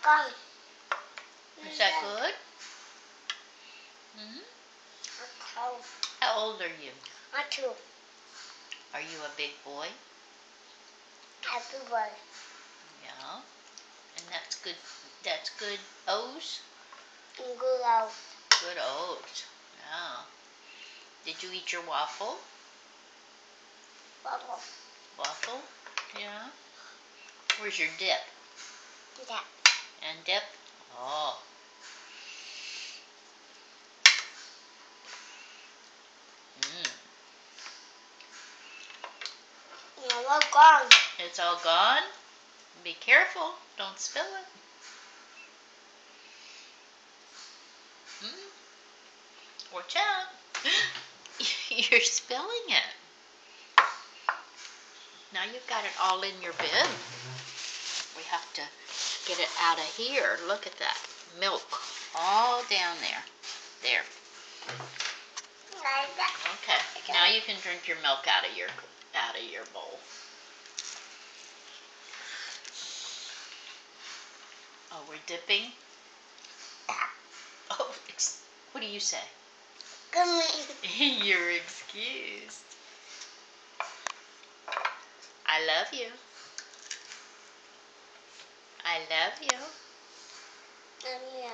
Con. Is that good? Hmm? How old are you? I'm 2. Are you a big boy? Happy boy. Yeah. And that's good. That's good O's? Good out. Good O's. Yeah. Did you eat your waffle? Bubble. Waffle? Yeah. Where's your dip? That. And dip? Oh. Mm. No, we're gone. It's all gone? Be careful. Don't spill it. Watch out. You're spilling it. Now you've got it all in your bib. We have to get it out of here. Look at that. Milk all down there. There. Like that. Okay. Now you can drink your milk out of your bowl. Oh, we're dipping? Oh, what do you say? Come here. You're excused. I love you. I love you. Come here.